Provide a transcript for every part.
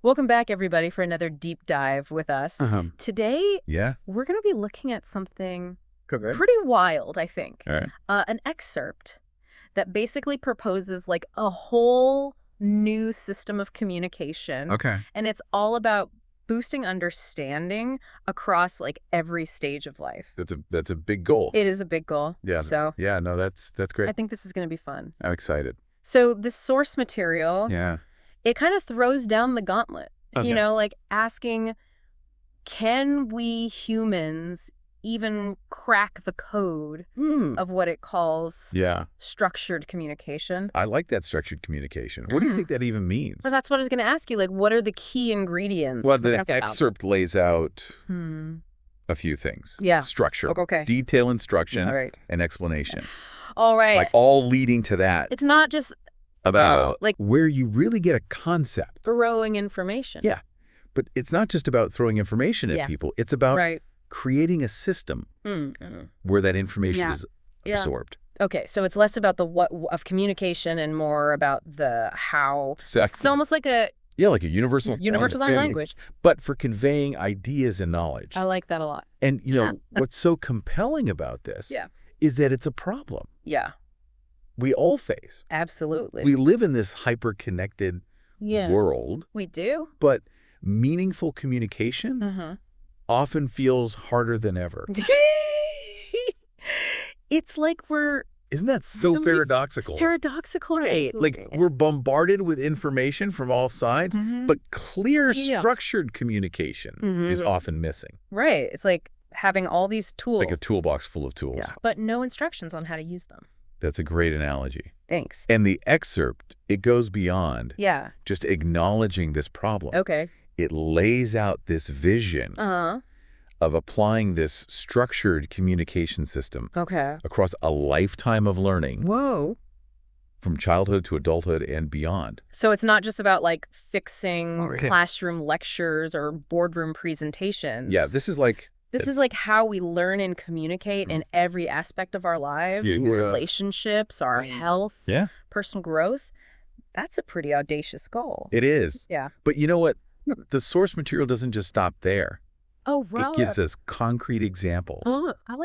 Welcome back, everybody, for another deep dive with us. Today, we're going to be looking at something pretty wild, I think. All right. An excerpt that basically proposes like a whole new system of communication. Okay. And it's all about boosting understanding across like every stage of life. That's a big goal. It is a big goal. Yeah. So yeah, no, that's great. I think this is going to be fun. I'm excited. So this source material, it kind of throws down the gauntlet, Okay. you know, like asking, can we humans even crack the code of what it calls structured communication? I like that structured communication. What do you think that even means? So that's what I was going to ask you. Like, what are the key ingredients? Well, the excerpt lays out a few things. Yeah. Structure. Okay. Detail, instruction, All right. and explanation. All right. Like all leading to that. It's not just about like where you really get a concept. throwing information. Yeah. But it's not just about throwing information at people. It's about creating a system where that information is absorbed. Okay, so it's less about the what of communication and more about the how. Exactly. It's almost like a like a universal language. But for conveying ideas and knowledge. I like that a lot. And you know what's so compelling about this is that it's a problem. Yeah. We all face. Absolutely. We live in this hyper-connected world. We do. But meaningful communication often feels harder than ever. It's like Isn't that so paradoxical? Paradoxical, right? Like we're bombarded with information from all sides, but clear, structured communication is often missing. Right. It's like having all these tools. Like a toolbox full of tools. Yeah. But no instructions on how to use them. That's a great analogy. Thanks. And the excerpt, it goes beyond just acknowledging this problem. Okay. It lays out this vision of applying this structured communication system across a lifetime of learning. Whoa. From childhood to adulthood and beyond. So it's not just about like fixing classroom lectures or boardroom presentations. Yeah, this is like how we learn and communicate in every aspect of our lives, relationships, our health, personal growth. That's a pretty audacious goal. It is. Yeah. But you know what? The source material doesn't just stop there. Oh, right. It gives us concrete examples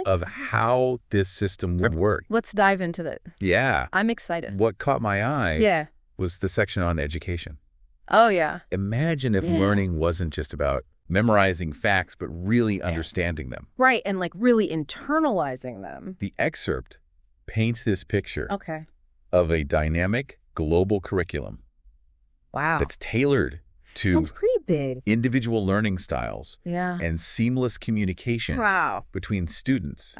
of this. how this system would work. Let's dive into that. Yeah. I'm excited. What caught my eye was the section on education. Oh, yeah. Imagine if learning wasn't just about memorizing facts, but really understanding them. Right, and like really internalizing them. The excerpt paints this picture of a dynamic global curriculum. Wow. That's tailored to That's pretty big. individual learning styles and seamless communication between students,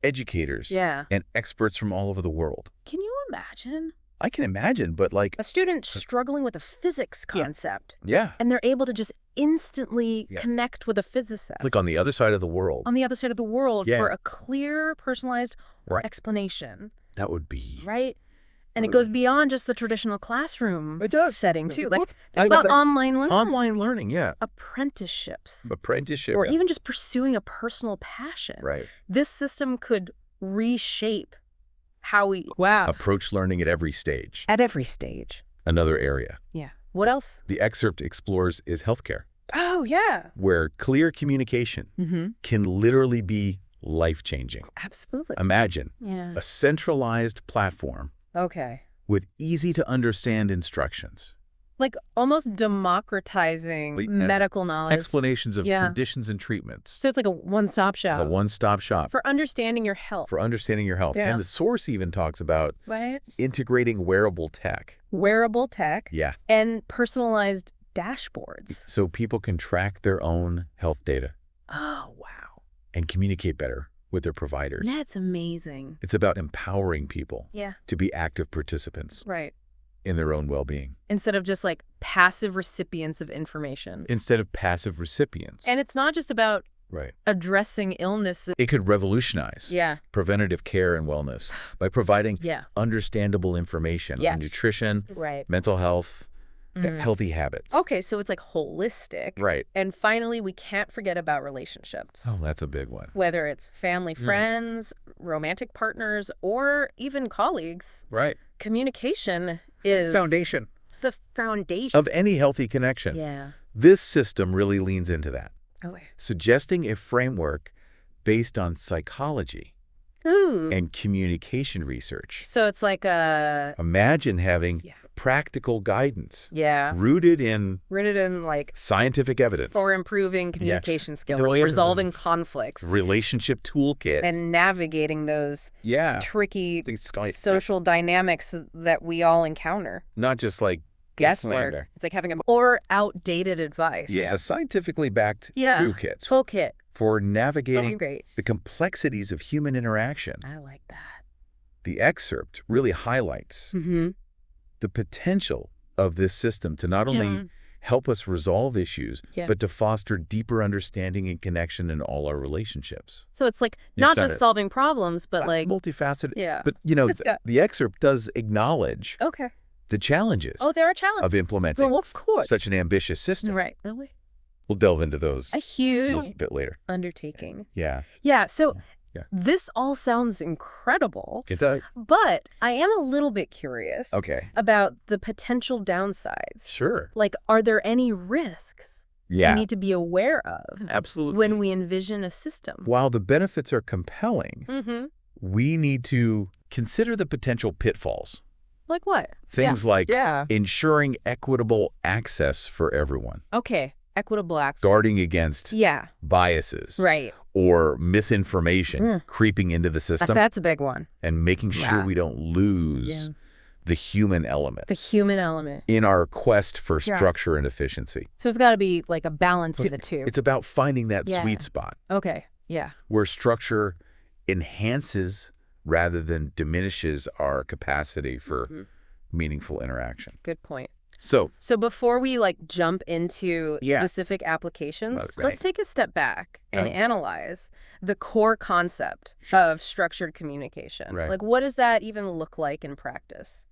educators, and experts from all over the world. Can you imagine? I can imagine, but like a student struggling with a physics concept. Yeah. And they're able to just instantly connect with a physicist. Like on the other side of the world. On the other side of the world for a clear, personalized explanation. That would be. Right? And it goes beyond just the traditional classroom setting, too. Like, I about online learning. Online learning, Apprenticeships. Apprenticeship. Or even just pursuing a personal passion. Right. This system could reshape how we approach learning at every stage. At every stage. Another area. Yeah. What else? The excerpt explores is healthcare. Oh, yeah. Where clear communication can literally be life-changing. Absolutely. Imagine a centralized platform with easy-to-understand instructions. Like almost democratizing medical knowledge. Explanations of conditions and treatments. So it's like a one-stop shop. A one-stop shop. For understanding your health. For understanding your health. And the source even talks about integrating wearable tech. Wearable tech. Yeah. And personalized dashboards. So people can track their own health data. Oh, wow. And communicate better with their providers. That's amazing. It's about empowering people to be active participants. Right. In their own well-being. Instead of just like passive recipients of information. Instead of passive recipients. And it's not just about addressing illness. It could revolutionize preventative care and wellness by providing understandable information on nutrition, mental health, healthy habits. Okay, so it's like holistic. Right. And finally, we can't forget about relationships. Oh, that's a big one. Whether it's family, friends, romantic partners, or even colleagues. Right. Communication is... Foundation. the foundation of any healthy connection. Yeah. This system really leans into that, Okay. suggesting a framework based on psychology and communication research. So it's like Imagine having practical guidance rooted in like scientific evidence for improving communication skills, You know, resolving conflicts, relationship toolkit, and navigating those tricky social dynamics that we all encounter. not just like Guesswork. It's like having or outdated advice. Yeah, scientifically backed toolkits. Full kit. For navigating the complexities of human interaction. I like that. The excerpt really highlights the potential of this system to not only help us resolve issues, but to foster deeper understanding and connection in all our relationships. So it's like not just solving problems, but like multifaceted. Yeah. But, you know, the excerpt does acknowledge the challenges there are challenges of implementing of course. such an ambitious system. Right. We'll delve into those a huge bit later. Undertaking. Yeah. Yeah. So this all sounds incredible. It does. But I am a little bit curious about the potential downsides. Sure. Like, are there any risks we need to be aware of? Absolutely. When we envision a system? While the benefits are compelling, we need to consider the potential pitfalls. Like what? Things like ensuring equitable access for everyone. Okay. Equitable access. Guarding against biases. Right. Or misinformation creeping into the system. That's a big one. And making sure we don't lose the human element. The human element. In our quest for structure and efficiency. So it's got to be like a balance of the two. It's about finding that sweet spot. Okay. Yeah. Where structure enhances rather than diminishes our capacity for meaningful interaction. Good point. So before we like jump into specific applications, let's take a step back and analyze the core concept of structured communication. Right. Like, what does that even look like in practice?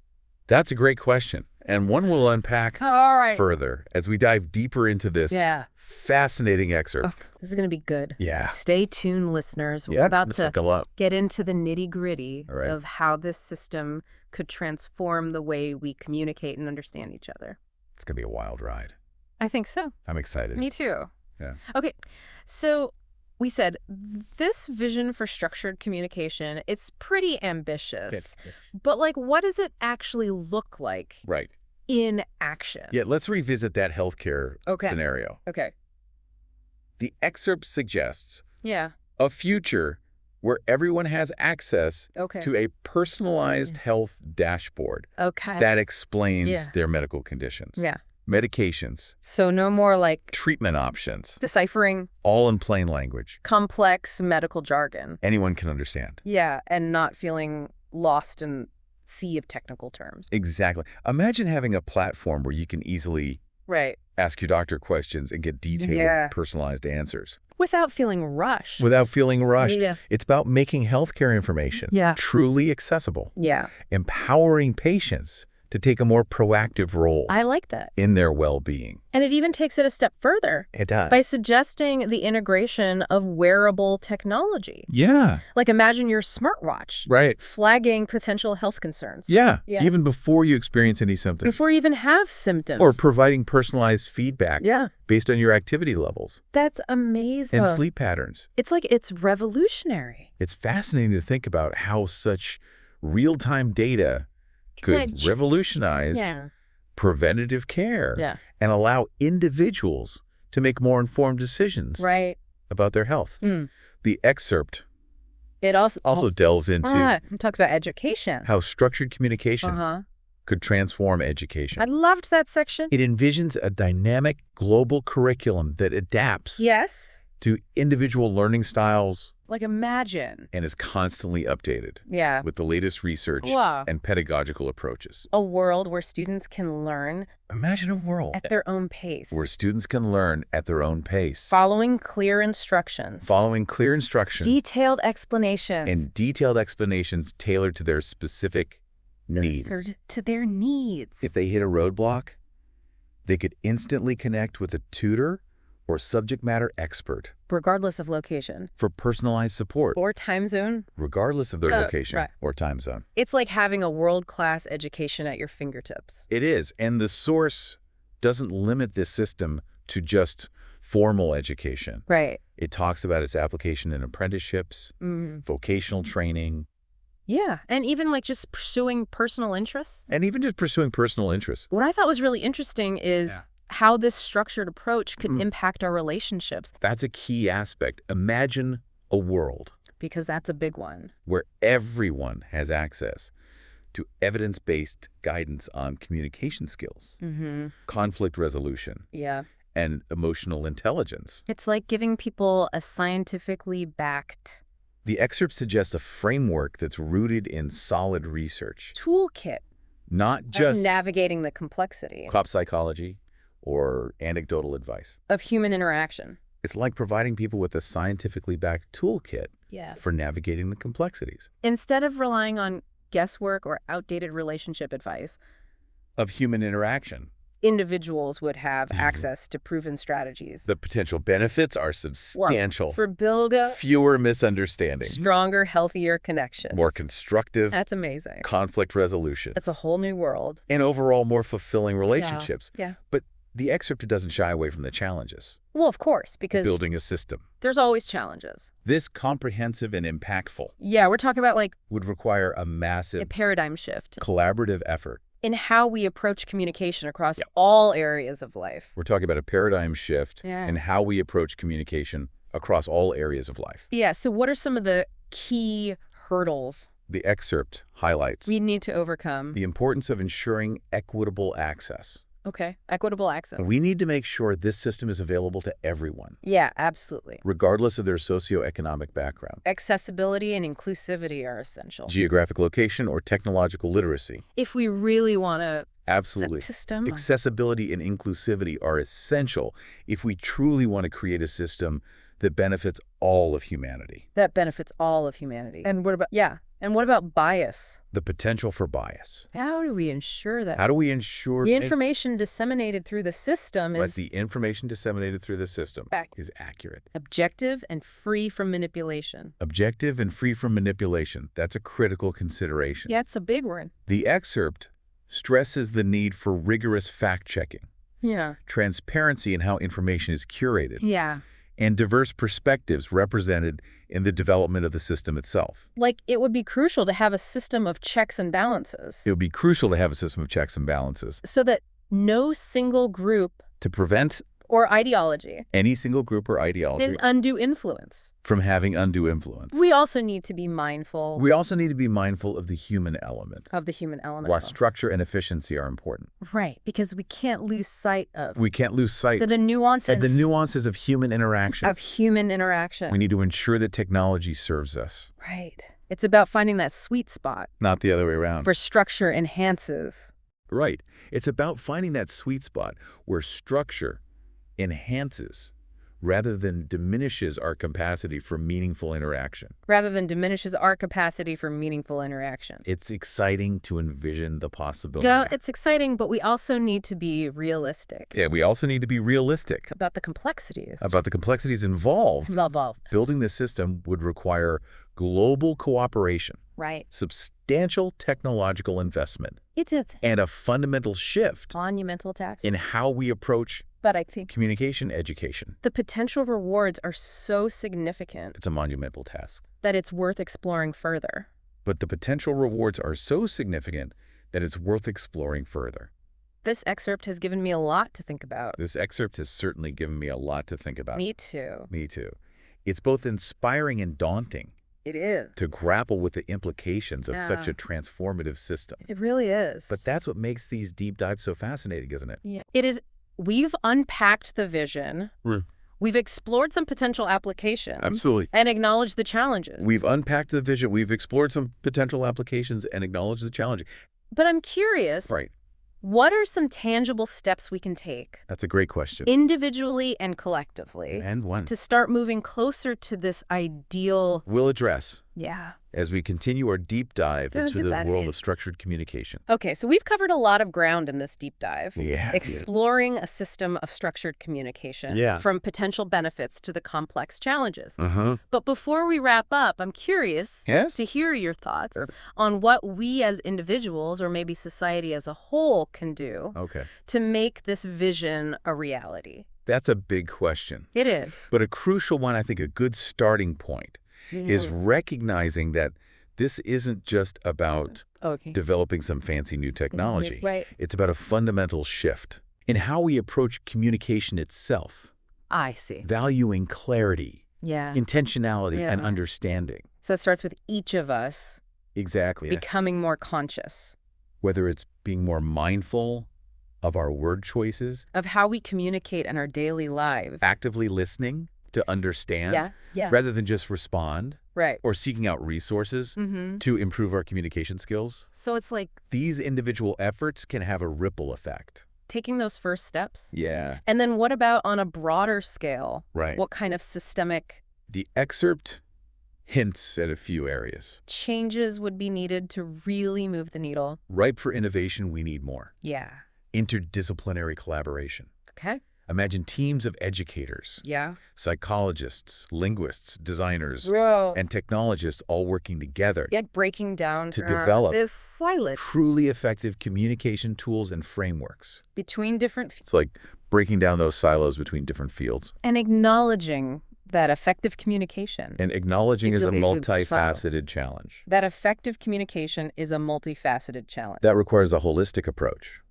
That's a great question, and one we'll unpack further as we dive deeper into this fascinating excerpt. This is going to be good. Yeah. Stay tuned, listeners. We're about to get into the nitty-gritty of how this system could transform the way we communicate and understand each other. It's going to be a wild ride. I think so. I'm excited. Me too. Yeah. Okay, so we said this vision for structured communication, it's pretty ambitious. But like, what does it actually look like in action? Yeah, let's revisit that healthcare scenario. Okay. The excerpt suggests a future where everyone has access to a personalized health dashboard that explains their medical conditions. Medications. So no more like treatment options. Deciphering. All in plain language. Complex medical jargon. Anyone can understand. Yeah, and not feeling lost in sea of technical terms. Exactly. Imagine having a platform where you can easily ask your doctor questions and get detailed, personalized answers. Without feeling rushed. Without feeling rushed. It's about making healthcare information truly accessible. Empowering patients to take a more proactive role. I like that. In their well-being. And it even takes it a step further. It does. By suggesting the integration of wearable technology. Yeah. Like imagine your smartwatch. Right. Flagging potential health concerns. Yeah. Even before you experience any symptoms. Before you even have symptoms. Or providing personalized feedback. Based on your activity levels. That's amazing. And sleep patterns. It's like it's revolutionary. It's fascinating to think about how such real-time data could revolutionize preventative care and allow individuals to make more informed decisions about their health. The excerpt also delves into talks about education. How structured communication could transform education. I loved that section. It envisions a dynamic global curriculum that adapts to individual learning styles. Like imagine. And is constantly updated. With the latest research and pedagogical approaches. A world where students can learn. Imagine a world. At their own pace. Where students can learn at their own pace. Following clear instructions. Detailed explanations. And detailed explanations tailored to their specific needs. To their needs. If they hit a roadblock, they could instantly connect with a tutor or subject matter expert. Regardless of location. For personalized support. Or time zone. Regardless of their location or time zone. It's like having a world-class education at your fingertips. It is. And the source doesn't limit this system to just formal education. Right. It talks about its application in apprenticeships, vocational training. Yeah, and even like just pursuing personal interests. And even just pursuing personal interests. What I thought was really interesting is how this structured approach could impact our relationships. That's a key aspect. Imagine a world. Because that's a big one. Where everyone has access to evidence-based guidance on communication skills, conflict resolution, and emotional intelligence. It's like giving people a scientifically backed... The excerpt suggests a framework that's rooted in solid research. Toolkit. Not just... navigating the complexity. Pop psychology or anecdotal advice. Of human interaction. It's like providing people with a scientifically backed toolkit for navigating the complexities. Instead of relying on guesswork or outdated relationship advice. Of human interaction. Individuals would have access to proven strategies. The potential benefits are substantial. For building fewer misunderstandings. Stronger, healthier connections. More constructive. That's amazing. Conflict resolution. That's a whole new world. And overall more fulfilling relationships. Yeah. But the excerpt doesn't shy away from the challenges. Well, of course, because... building a system. There's always challenges. This comprehensive and impactful... Yeah, we're talking about like... would require a massive... a paradigm shift. Collaborative effort. In how we approach communication across all areas of life. We're talking about a paradigm shift in how we approach communication across all areas of life. Yeah, so what are some of the key hurdles the excerpt highlights? We need to overcome. The importance of ensuring equitable access. Okay, equitable access. We need to make sure this system is available to everyone. Yeah, absolutely. Regardless of their socioeconomic background. Accessibility and inclusivity are essential. Geographic location or technological literacy. If we really want to... Absolutely. System. Accessibility and inclusivity are essential if we truly want to create a system that benefits all of humanity. That benefits all of humanity. And what about... And what about bias? The potential for bias. How do we ensure that? How do we ensure... the information disseminated through the system is... the information disseminated through the system is accurate. Objective and free from manipulation. Objective and free from manipulation. That's a critical consideration. Yeah, it's a big one. The excerpt stresses the need for rigorous fact-checking. Yeah. Transparency in how information is curated. Yeah. And diverse perspectives represented in the development of the system itself. Like, it would be crucial to have a system of checks and balances. It would be crucial to have a system of checks and balances. So that no single group... to prevent... or ideology. Any single group or ideology. And undue influence. From having undue influence. We also need to be mindful. We also need to be mindful of the human element. Of the human element. While structure and efficiency are important. Right, because we can't lose sight of... we can't lose sight... the nuances... the nuances of human interaction. Of human interaction. We need to ensure that technology serves us. Right. It's about finding that sweet spot. Not the other way around. Where structure enhances. Right. It's about finding that sweet spot where structure enhances rather than diminishes our capacity for meaningful interaction. Rather than diminishes our capacity for meaningful interaction. It's exciting to envision the possibility. Yeah, it's exciting, but we also need to be realistic. Yeah, we also need to be realistic. About the complexities. About the complexities involved. Building this system would require global cooperation. Right. Substantial technological investment. It's and a fundamental shift. Monumental task. In how we approach but I think communication education. The potential rewards are so significant. It's a monumental task. That it's worth exploring further. But the potential rewards are so significant that it's worth exploring further. This excerpt has given me a lot to think about. This excerpt has certainly given me a lot to think about. Me too. Me too. It's both inspiring and daunting. It is. To grapple with the implications of such a transformative system. It really is. But that's what makes these deep dives so fascinating, isn't it? Yeah. It is. We've unpacked the vision. We've explored some potential applications. Absolutely. And acknowledged the challenges. We've unpacked the vision. We've explored some potential applications and acknowledged the challenges. But I'm curious. Right. What are some tangible steps we can take? That's a great question. Individually and collectively. And when? To start moving closer to this ideal... We'll address Yeah. as we continue our deep dive into the world of structured communication. Okay, so we've covered a lot of ground in this deep dive. Yeah. Exploring a system of structured communication, from potential benefits to the complex challenges. But before we wrap up, I'm curious to hear your thoughts on what we as individuals, or maybe society as a whole, can do to make this vision a reality. That's a big question. It is. But a crucial one, I think a good starting point is recognizing that this isn't just about developing some fancy new technology. It's about a fundamental shift in how we approach communication itself. I see. Valuing clarity, intentionality, and understanding. So it starts with each of us becoming more conscious. Whether it's being more mindful of our word choices, of how we communicate in our daily lives. Actively listening to understand rather than just respond. Or seeking out resources to improve our communication skills. So it's like these individual efforts can have a ripple effect. Taking those first steps? Yeah. And then what about on a broader scale? Right. What kind of systemic... The excerpt hints at a few areas. Changes would be needed to really move the needle. Ripe for innovation, we need more. Yeah. Interdisciplinary collaboration. Okay. Imagine teams of educators, psychologists, linguists, designers, and technologists all working together breaking down to develop truly effective communication tools and frameworks. Between different fields. It's like breaking down those silos between different fields. And acknowledging that effective communication. And acknowledging is a multifaceted challenge. That effective communication is a multifaceted challenge. That requires a holistic approach.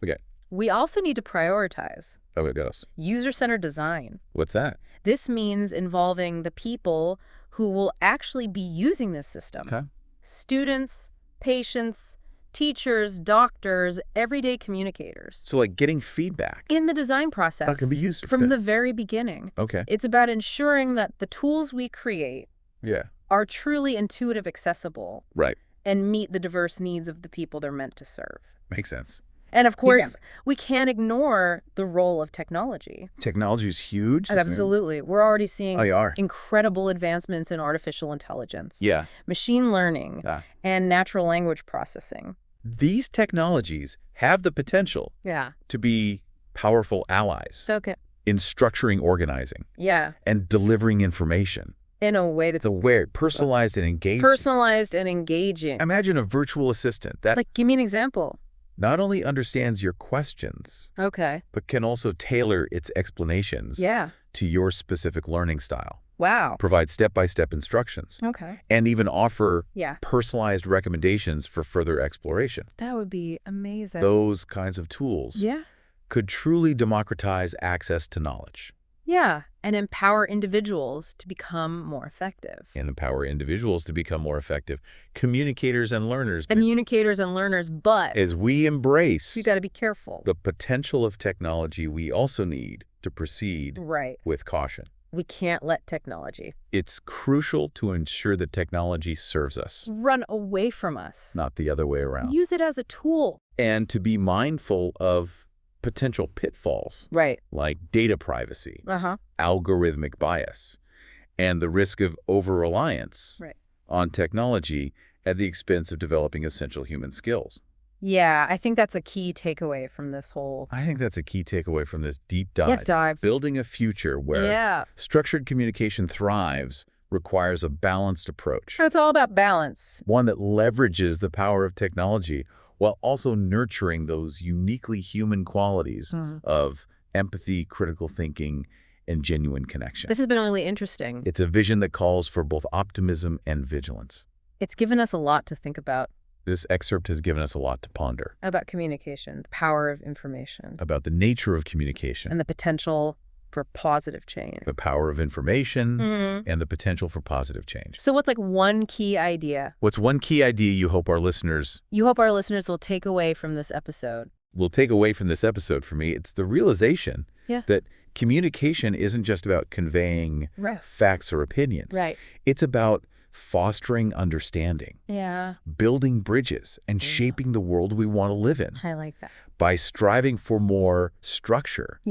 Okay. We also need to prioritize. Oh, it goes. User-centered design. What's that? This means involving the people who will actually be using this system. Okay. Students, patients, teachers, doctors, everyday communicators. So like getting feedback. In the design process. That can be used from the very beginning. Okay. It's about ensuring that the tools we create are truly intuitive, accessible. Right. And meet the diverse needs of the people they're meant to serve. Makes sense. And of course, we can't ignore the role of technology. Technology is huge. Absolutely. We're already seeing incredible advancements in artificial intelligence, machine learning, and natural language processing. These technologies have the potential to be powerful allies in structuring organizing and delivering information. In a way that's personalized and engaging. Imagine a virtual assistant that... Like, give me an example. Not only understands your questions, but can also tailor its explanations to your specific learning style. Wow. Provide step-by-step instructions. And even offer personalized recommendations for further exploration. That would be amazing. Those kinds of tools could truly democratize access to knowledge. Yeah, and empower individuals to become more effective. Communicators and learners. But as we embrace, we got to be careful. The potential of technology, we also need to proceed with caution. We can't let technology. It's crucial to ensure that technology serves us. Run away from us. Not the other way around. Use it as a tool. And to be mindful of potential pitfalls, like data privacy, algorithmic bias, and the risk of over-reliance on technology at the expense of developing essential human skills. Yeah, I think that's a key takeaway from this whole... deep dive. Let's dive. Building a future where structured communication thrives requires a balanced approach. It's all about balance. One that leverages the power of technology while also nurturing those uniquely human qualities of empathy, critical thinking, and genuine connection. This has been really interesting. It's a vision that calls for both optimism and vigilance. It's given us a lot to think about. This excerpt has given us a lot to ponder. About communication, the power of information. About the nature of communication. And the potential for positive change. The power of information and the potential for positive change. So what's like one key idea? What's one key idea you hope our listeners will take away from this episode? For me, it's the realization that communication isn't just about conveying facts or opinions. It's about fostering understanding, building bridges, and shaping the world we want to live in. I like that. By striving for more structure,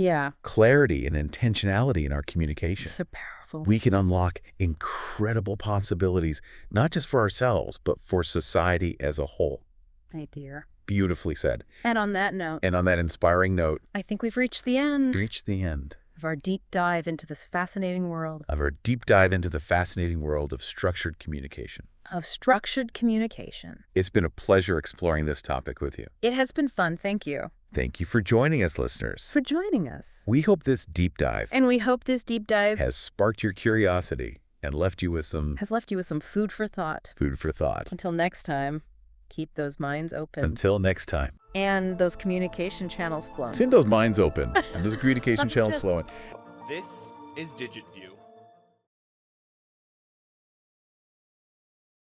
clarity, and intentionality in our communication. So powerful. powerful. We can unlock incredible possibilities, not just for ourselves, but for society as a whole. My dear. Beautifully said. And on that note. And on that inspiring note. I think we've reached the end. Reached the end. Of our deep dive into this fascinating world. Of our deep dive into the fascinating world of structured communication. Of structured communication. It's been a pleasure exploring this topic with you. It has been fun. Thank you. Thank you for joining us, listeners. For joining us. We hope this deep dive. And we hope this deep dive. Has sparked your curiosity and left you with some. Has left you with some food for thought. Food for thought. Until next time. Keep those minds open. Until next time. And those communication channels flowing. Send those minds open and those communication channels flowing. This is DigitView.